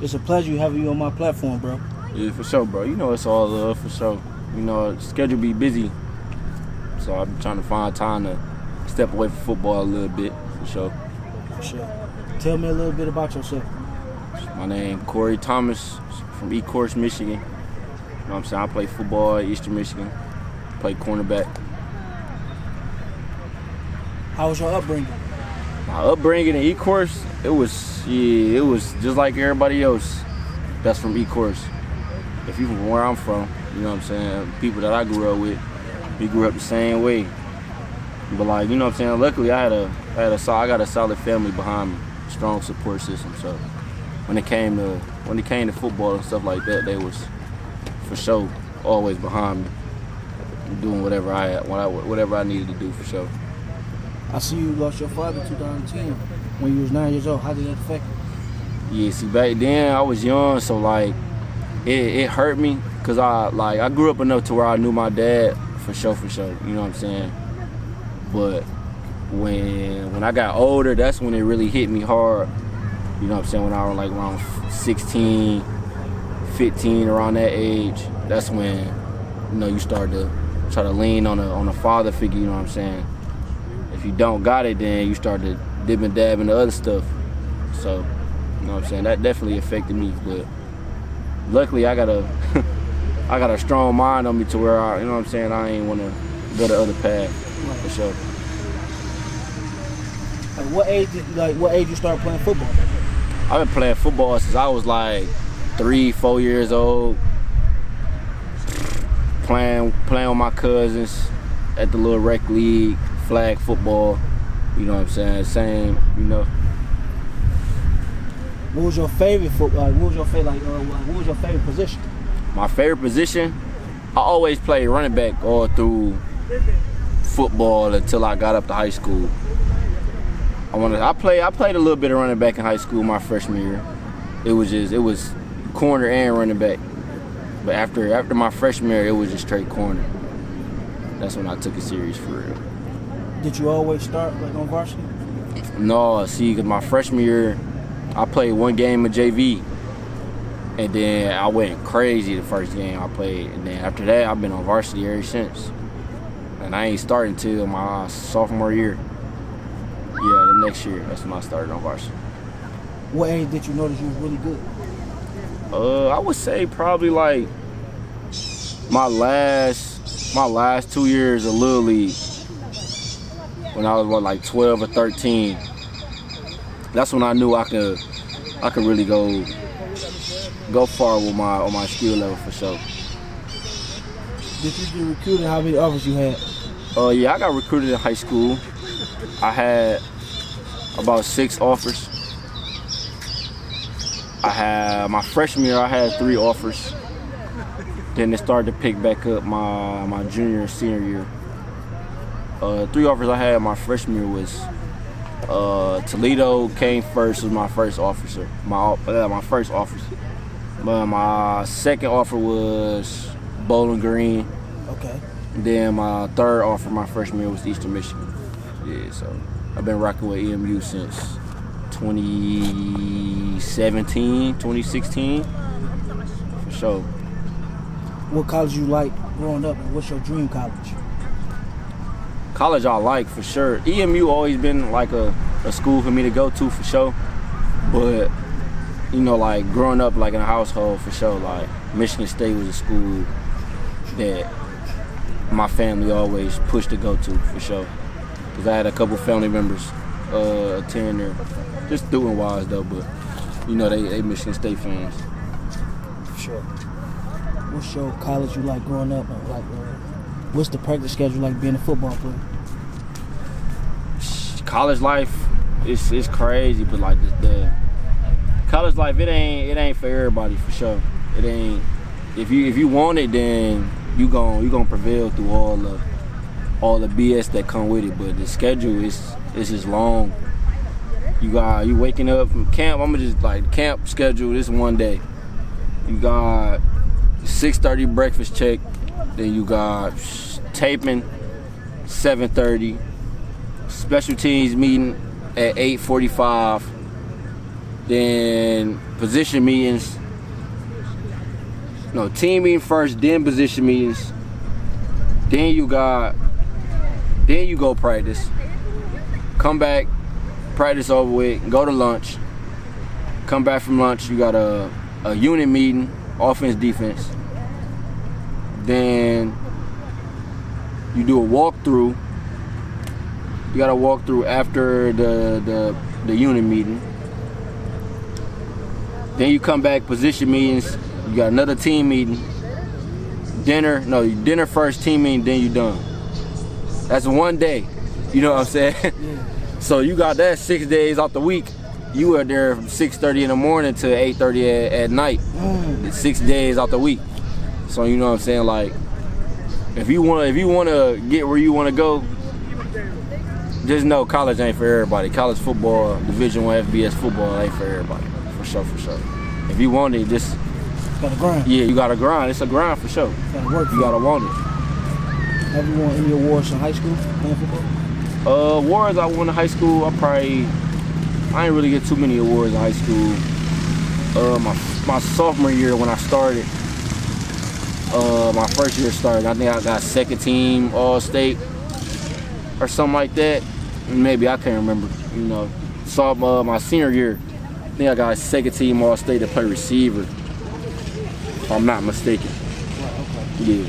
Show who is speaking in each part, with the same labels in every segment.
Speaker 1: It's a pleasure having you on my platform, bro.
Speaker 2: Yeah, for sure, bro. You know it's all love, for sure. You know, schedule be busy, so I'm trying to find time to step away from football a little bit, for sure.
Speaker 1: For sure. Tell me a little bit about yourself.
Speaker 2: My name Corry Thomas, from East Michigan. You know what I'm saying? I play football at Eastern Michigan. Play cornerback.
Speaker 1: How was your upbringing?
Speaker 2: My upbringing in East, it was just like everybody else that's from East. If you from where I'm from, you know what I'm saying? People that I grew up with, we grew up the same way. But like, you know what I'm saying? Luckily, I got a solid family behind me, strong support system. So when it came to football and stuff like that, they was for sure always behind me, doing whatever I needed to do, for sure.
Speaker 1: I see you lost your father in 2010 when you was 9 years old. How did that affect you?
Speaker 2: Yeah, see, back then I was young, so like it hurt me, cause I grew up enough to where I knew my dad for sure. You know what I'm saying? But when I got older, that's when it really hit me hard. You know what I'm saying? When I was like around 16, 15, around that age, that's when, you know, you start to try to lean on a father figure. You know what I'm saying? If you don't got it, then you start to dip and dab into other stuff. So, you know what I'm saying? That definitely affected me. But luckily, I got a strong mind on me to where you know what I'm saying, I ain't want to go the other path, for sure.
Speaker 1: What age you started playing football?
Speaker 2: I've been playing football since I was like 3, 4 years old. Playing with my cousins at the little rec league, flag football. You know what I'm saying? Same, you know.
Speaker 1: What was your favorite football? What was your favorite position?
Speaker 2: My favorite position, I always played running back all through football until I got up to high school. I played a little bit of running back in high school my freshman year. It was corner and running back. But after my freshman year, it was just straight corner. That's when I took it serious for real.
Speaker 1: Did you always start like on varsity?
Speaker 2: No, see, cause my freshman year, I played one game of JV, and then I went crazy the first game I played, and then after that, I've been on varsity ever since. And I ain't starting until my sophomore year. Yeah, the next year, that's when I started on varsity.
Speaker 1: What age did you notice you was really good?
Speaker 2: I would say probably like my last 2 years of Little League, when I was like 12 or 13. That's when I knew I could really go far with my skill level, for sure.
Speaker 1: Did you get recruited? How many offers you had?
Speaker 2: Yeah, I got recruited in high school. I had about 6 offers. My freshman year, I had 3 offers. Then it started to pick back up my junior and senior year. 3 offers I had my freshman year was Toledo came first, was my first officer. My first officer. But my second offer was Bowling Green.
Speaker 1: Okay.
Speaker 2: Then my third offer my freshman year was Eastern Michigan. Yeah, so I've been rocking with EMU since 2017, 2016, for sure.
Speaker 1: What college you like growing up, and what's your dream college?
Speaker 2: College I like, for sure. EMU always been like a school for me to go to, for sure. But, you know, like growing up like in a household, for sure, like Michigan State was a school that my family always pushed to go to, for sure. Because I had a couple family members attend there, just student wise though, but you know, they Michigan State fans.
Speaker 1: For sure. What's your college you like growing up? Like, what's the practice schedule like being a football player?
Speaker 2: College life, it's crazy, but like the college life, it ain't for everybody, for sure. It ain't. If you want it, then you gon' prevail through all the BS that come with it. But the schedule is just long. You waking up from camp. I'ma just like camp schedule this one day. You got 6:30 breakfast check. Then you got taping 7:30. Special teams meeting at 8:45. then position meetings. No, team meeting first, then position meetings. Then you go practice. Come back, practice over with, go to lunch. Come back from lunch, you got a unit meeting, offense, defense. Then you do a walkthrough. You got a walkthrough after the unit meeting. Then you come back, position meetings. You got another team meeting. Dinner first, team meeting, then you done. That's one day. You know what I'm saying?
Speaker 1: Yeah.
Speaker 2: So you got that 6 days out the week. You were there from 6:30 in the morning to 8:30 at night. 6 days out the week. So you know what I'm saying? Like, if you wanna get where you wanna go, just know college ain't for everybody. College football, Division I FBS football ain't for everybody. For sure. If you want it, just
Speaker 1: gotta grind.
Speaker 2: Yeah, you gotta grind. It's a grind for sure.
Speaker 1: Gotta work.
Speaker 2: You gotta want it.
Speaker 1: Have you won any awards in high school playing football?
Speaker 2: Awards I won in high school, I ain't really get too many awards in high school. My sophomore year when I started, my first year started, I think I got second team All-State or something like that. Maybe, I can't remember. You know, my senior year, I think I got second team All-State to play receiver, if I'm not mistaken.
Speaker 1: Right, okay.
Speaker 2: Yeah.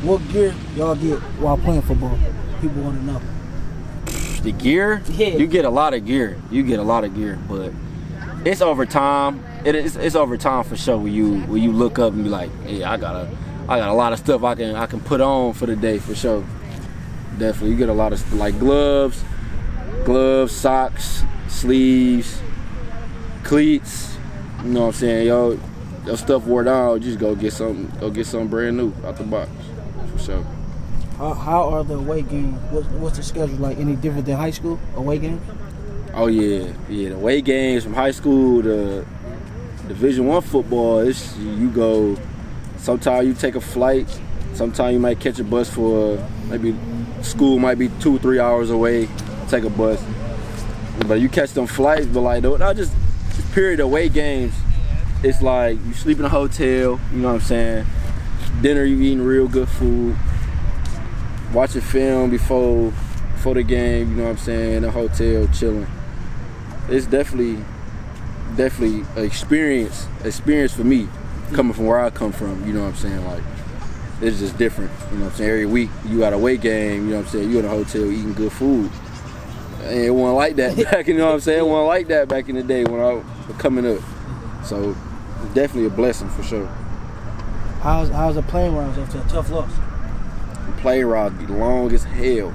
Speaker 1: What gear y'all get while playing football? People want to know.
Speaker 2: The gear?
Speaker 1: Yeah.
Speaker 2: You get a lot of gear. But it's over time. It's over time for sure. When you look up and be like, hey, I got a lot of stuff I can put on for the day for sure. Definitely, you get a lot of like gloves, socks, sleeves, cleats. You know what I'm saying? Your stuff wore down. Just go get something brand new out the box for sure.
Speaker 1: How are the away games? What's the schedule like? Any different than high school away games?
Speaker 2: Oh yeah. The away games from high school to Division I football. You go. Sometimes you take a flight. Sometimes you might catch a bus for maybe school might be 2-3 hours away. Take a bus. But you catch them flights. But like not just period away games. It's like you sleep in a hotel. You know what I'm saying? Dinner, you eating real good food. Watching film before the game, you know what I'm saying, in a hotel, chilling. It's definitely an experience for me, coming from where I come from, you know what I'm saying, like, it's just different, you know what I'm saying, every week you got a away game, you know what I'm saying, you in a hotel eating good food. And it wasn't like that back, you know what I'm saying, it wasn't like that back in the day when I was coming up. So, it's definitely a blessing for sure.
Speaker 1: How's the plane rides after a tough loss?
Speaker 2: Play route be long as hell.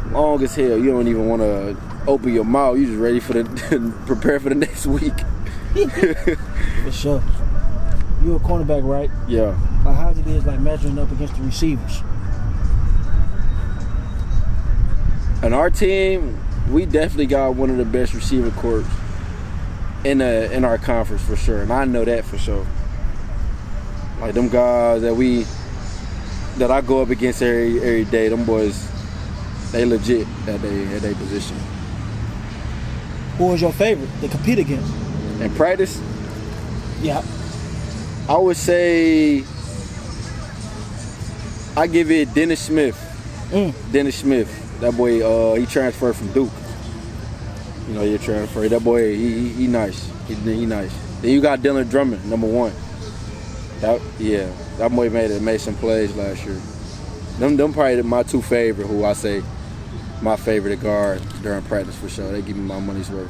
Speaker 2: You don't even want to open your mouth. You just ready prepare for the next week.
Speaker 1: For sure. You a cornerback, right?
Speaker 2: Yeah.
Speaker 1: Like how's it is like measuring up against the receivers?
Speaker 2: And our team, we definitely got one of the best receiver corps in our conference for sure, and I know that for sure. Like them guys that I go up against every day, them boys, they legit at their position.
Speaker 1: Who was your favorite to compete against?
Speaker 2: In practice?
Speaker 1: Yeah.
Speaker 2: I would say I give it Dennis Smith. Dennis Smith. That boy, he transferred from Duke. You know, he transferred. That boy, he nice. He nice. Then you got Dylan Drummond, number 1. That boy made some plays last year. Them probably my 2 favorite, who I say my favorite to guard during practice for sure. They give me my money's worth.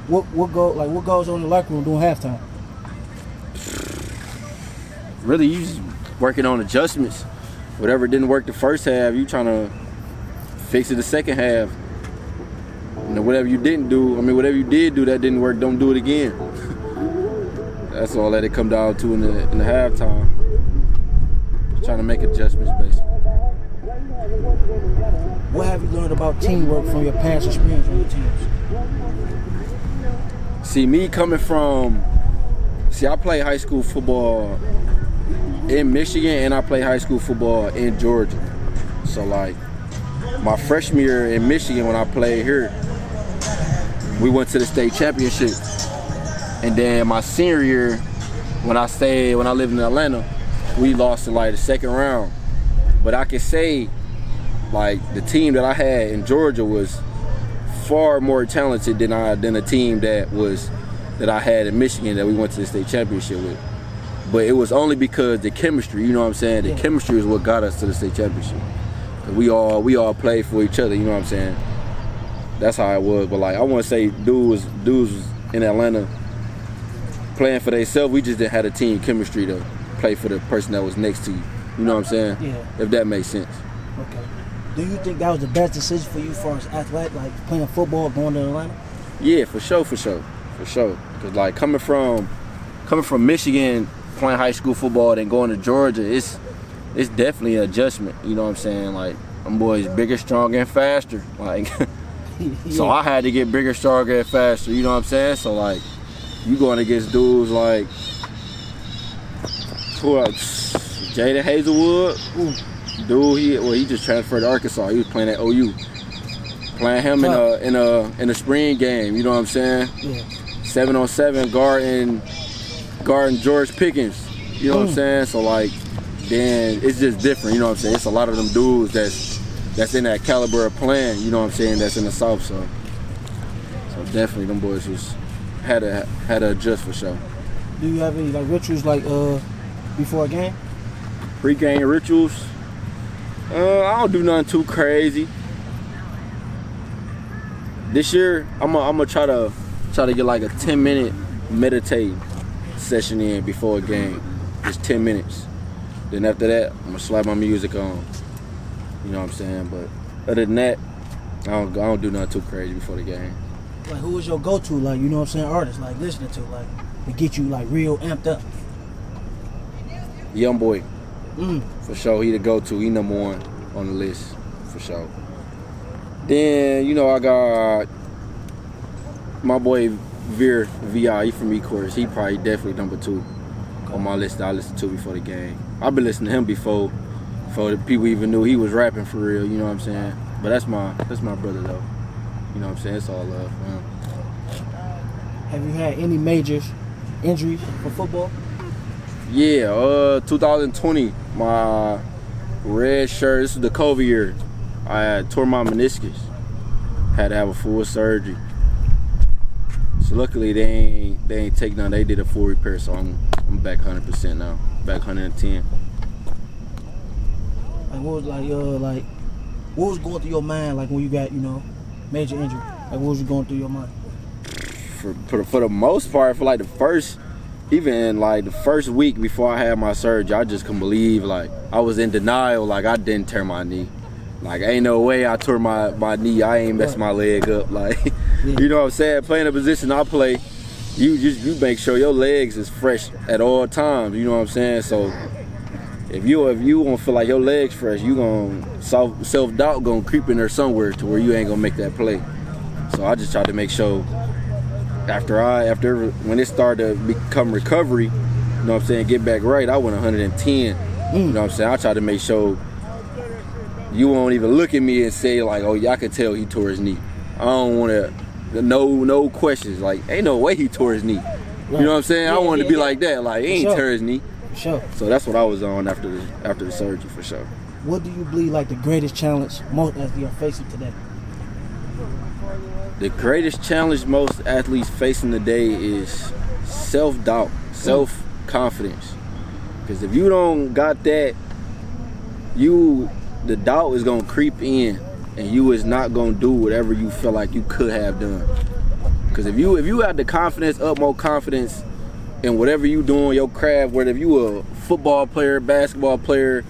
Speaker 1: What goes on in the locker room during halftime?
Speaker 2: Really, you just working on adjustments. Whatever didn't work the first half, you trying to fix it the second half. And whatever you did do that didn't work, don't do it again. That's all that it come down to in the halftime. Trying to make adjustments, basically.
Speaker 1: What have you learned about teamwork from your past experience on your teams?
Speaker 2: See, me coming from, I play high school football in Michigan and I play high school football in Georgia. So like, my freshman year in Michigan when I played here, we went to the state championship. And then my senior year, when I lived in Atlanta, we lost in like the second round. But I can say, like, the team that I had in Georgia was far more talented than the team that I had in Michigan that we went to the state championship with. But it was only because the chemistry, you know what I'm saying? The chemistry is what got us to the state championship. Cause we all played for each other, you know what I'm saying? That's how it was. But like, I want to say dudes was in Atlanta playing for themselves. We just didn't have a team chemistry to play for the person that was next to you. You know what I'm saying?
Speaker 1: Yeah.
Speaker 2: If that makes sense.
Speaker 1: Okay. Do you think that was the best decision for you as far as athlete, like playing football, going to Atlanta?
Speaker 2: Yeah, for sure. Cause like coming from Michigan, playing high school football, then going to Georgia, it's definitely an adjustment. You know what I'm saying? Like, them boys bigger, stronger, and faster. Like, so I had to get bigger, stronger, and faster. You know what I'm saying? So like, you going against dudes like who else? Jada Hazelwood. Ooh. Dude, he just transferred to Arkansas. He was playing at OU. Playing him in a spring game. You know what I'm saying? Yeah. 7-on-7 guarding George Pickens. You know what I'm saying? So like, then it's just different. You know what I'm saying? It's a lot of them dudes that's in that caliber of playing. You know what I'm saying? That's in the South. So definitely them boys had to adjust for sure.
Speaker 1: Do you have any like rituals like before a game?
Speaker 2: Pre-game rituals? I don't do nothing too crazy. This year, I'm gonna try to get like a 10-minute meditating session in before a game. Just 10 minutes. Then after that, I'm gonna slap my music on. You know what I'm saying? But other than that, I don't do nothing too crazy before the game.
Speaker 1: Like, who was your go-to, like, you know what I'm saying, artist, like, listening to, like, to get you, like, real amped up?
Speaker 2: Young Boy. For sure, he the go-to. He number one on the list, for sure. Then, you know, I got my boy Veer, V.I., he from Corry. He probably definitely number 2 on my list that I listen to before the game. I've been listening to him before the people even knew he was rapping for real, you know what I'm saying? But that's my brother, though. You know what I'm saying? It's all love, man.
Speaker 1: Have you had any major injuries for football?
Speaker 2: Yeah, 2020, my red shirt, this was the COVID year. I had tore my meniscus. Had to have a full surgery. So luckily they ain't take none. They did a full repair, so I'm back 100% now. Back 110.
Speaker 1: Like what was going through your mind like when you got, you know, major injury? Like what was going through your mind?
Speaker 2: For the most part, for like the first week before I had my surgery, I just couldn't believe, like, I was in denial, like I didn't tear my knee. Like, ain't no way I tore my knee. I ain't messed my leg up. Like, you know what I'm saying? Playing the position I play, you make sure your legs is fresh at all times. You know what I'm saying? So if you gonna feel like your legs fresh, you gonna self-doubt gonna creep in there somewhere to where you ain't gonna make that play. So I just tried to make sure after when it started to become recovery, you know what I'm saying, get back right, I went 110. You know what I'm saying? I tried to make sure you won't even look at me and say like, oh yeah, I can tell he tore his knee. I don't want to, no questions. Like, ain't no way he tore his knee. Right. You know what I'm saying? I wanted to be like that. Like, he ain't tear his knee.
Speaker 1: For sure.
Speaker 2: So that's what I was on after the surgery, for sure.
Speaker 1: What do you believe like the greatest challenge most athletes are facing today?
Speaker 2: The greatest challenge most athletes facing today is self-doubt, self-confidence. Because if you don't got that, the doubt is gonna creep in, and you is not gonna do whatever you feel like you could have done. Because if you have the confidence, utmost confidence in whatever you doing, your craft, whether if you a football player, basketball player,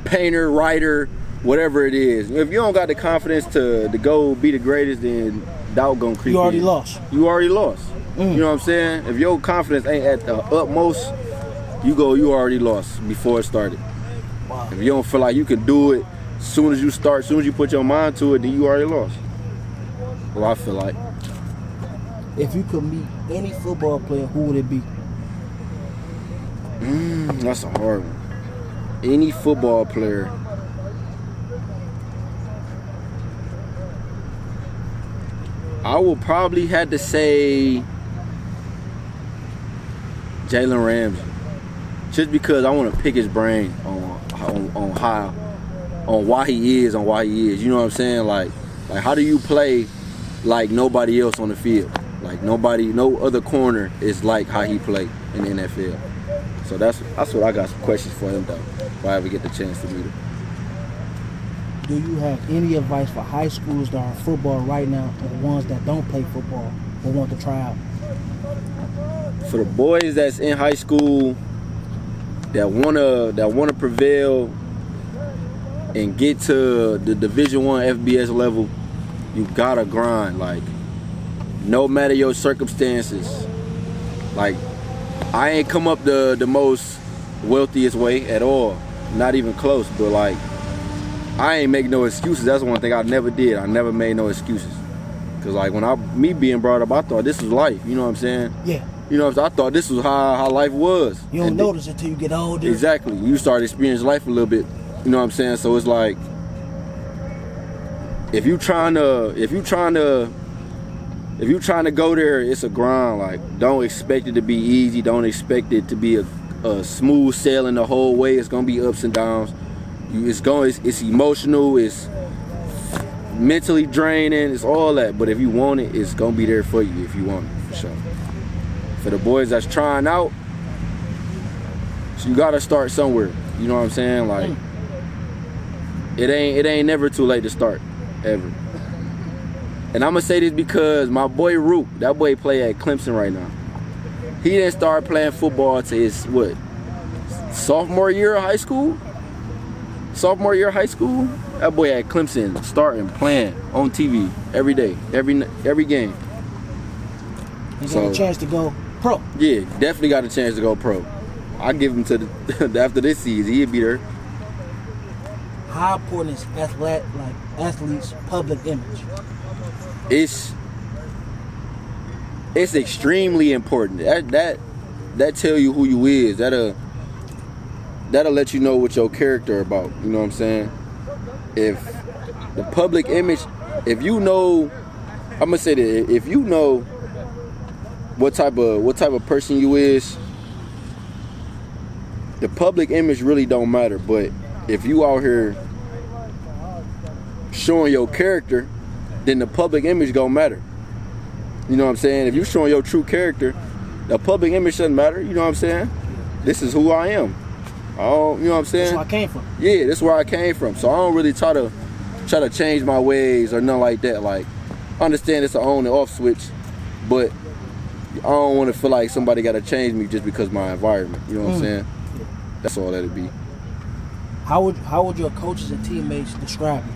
Speaker 2: painter, writer, whatever it is, if you don't got the confidence to go be the greatest, then doubt gonna creep in.
Speaker 1: You already lost.
Speaker 2: You already lost. You know what I'm saying? If your confidence ain't at the utmost, you already lost before it started.
Speaker 1: Wow.
Speaker 2: If you don't feel like you can do it, as soon as you put your mind to it, then you already lost. Well, I feel like.
Speaker 1: If you could meet any football player, who would it be?
Speaker 2: That's a hard one. Any football player. I will probably have to say Jalen Ramsey. Just because I want to pick his brain on why he is. You know what I'm saying? Like how do you play like nobody else on the field? Like no other corner is like how he played in the NFL. So that's what I got some questions for him though, if I ever get the chance to meet him.
Speaker 1: Do you have any advice for high schoolers that are in football right now and the ones that don't play football but want to try out?
Speaker 2: For the boys that's in high school that wanna prevail and get to the Division I FBS level, you gotta grind. Like, no matter your circumstances. Like, I ain't come up the most wealthiest way at all, not even close. But like, I ain't make no excuses. That's one thing I never did. I never made no excuses. Cause like me being brought up, I thought this was life. You know what I'm saying?
Speaker 1: Yeah.
Speaker 2: You know, I thought this was how life was.
Speaker 1: You don't notice it till you get older.
Speaker 2: Exactly. You start experiencing life a little bit. You know what I'm saying? So it's like, if you trying to go there, it's a grind. Like, don't expect it to be easy. Don't expect it to be a smooth sailing the whole way. It's gonna be ups and downs. It's emotional. It's mentally draining. It's all that. But if you want it, it's gonna be there for you if you want it, for sure. For the boys that's trying out, so you gotta start somewhere. You know what I'm saying? Like, it ain't never too late to start, ever. And I'm gonna say this because my boy Roop, that boy play at Clemson right now. He didn't start playing football till his sophomore year of high school. That boy at Clemson starting playing on TV every day, every game.
Speaker 1: He got a chance to go pro.
Speaker 2: Yeah, definitely got a chance to go pro. I give him to after this season, he'll be there.
Speaker 1: How important is athletes' public image?
Speaker 2: It's extremely important. That tell you who you is. That'll let you know what your character about. You know what I'm saying? If the public image, if you know, I'm gonna say that if you know what type of person you is, the public image really don't matter. But if you out here showing your character, then the public image gonna matter. You know what I'm saying? If you showing your true character, the public image doesn't matter. You know what I'm saying? This is who I am. Oh, you know what I'm saying?
Speaker 1: That's where I came from.
Speaker 2: Yeah, that's where I came from. So I don't really try to change my ways or nothing like that. Like, I understand it's an on and off switch, but I don't want to feel like somebody got to change me just because of my environment. You know what I'm saying? That's all that'd be.
Speaker 1: How would your coaches and teammates describe you?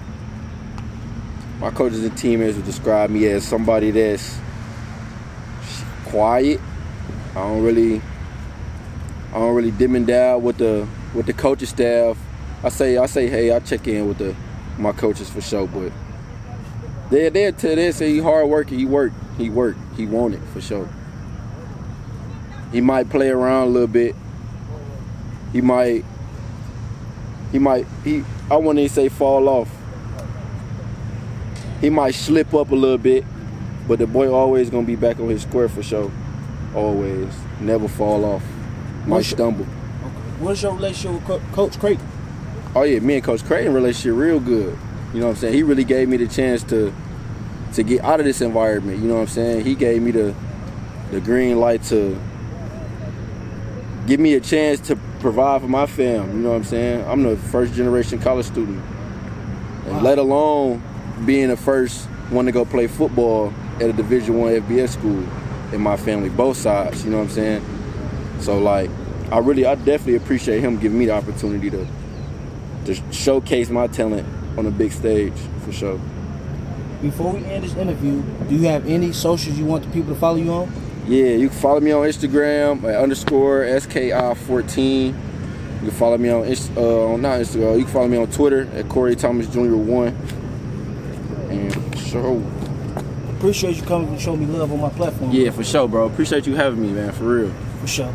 Speaker 2: My coaches and teammates would describe me as somebody that's quiet. I don't really dim and down with the coaching staff. I say, hey, I check in with my coaches for sure, but they say he hard working, he want it for sure. He might play around a little bit. I wouldn't even say fall off. He might slip up a little bit, but the boy always gonna be back on his square for sure. Always, never fall off. Might stumble.
Speaker 1: Okay. What's your relationship with Coach Creighton?
Speaker 2: Oh yeah, me and Coach Creighton relationship real good. You know what I'm saying? He really gave me the chance to get out of this environment. You know what I'm saying? He gave me the green light to give me a chance to provide for my fam. You know what I'm saying? I'm the first generation college student, and let alone being the first one to go play football at a Division I FBS school in my family, both sides. You know what I'm saying? So like, I definitely appreciate him giving me the opportunity to showcase my talent on a big stage, for sure.
Speaker 1: Before we end this interview, do you have any socials you want the people to follow you on?
Speaker 2: Yeah, you can follow me on Instagram at _SKI14. You can follow me on not Instagram. You can follow me on Twitter at Corry Thomas Jr. 1. And sure.
Speaker 1: Appreciate you coming and showing me love on my platform.
Speaker 2: Yeah, for sure, bro. Appreciate you having me, man. For real.
Speaker 1: For sure.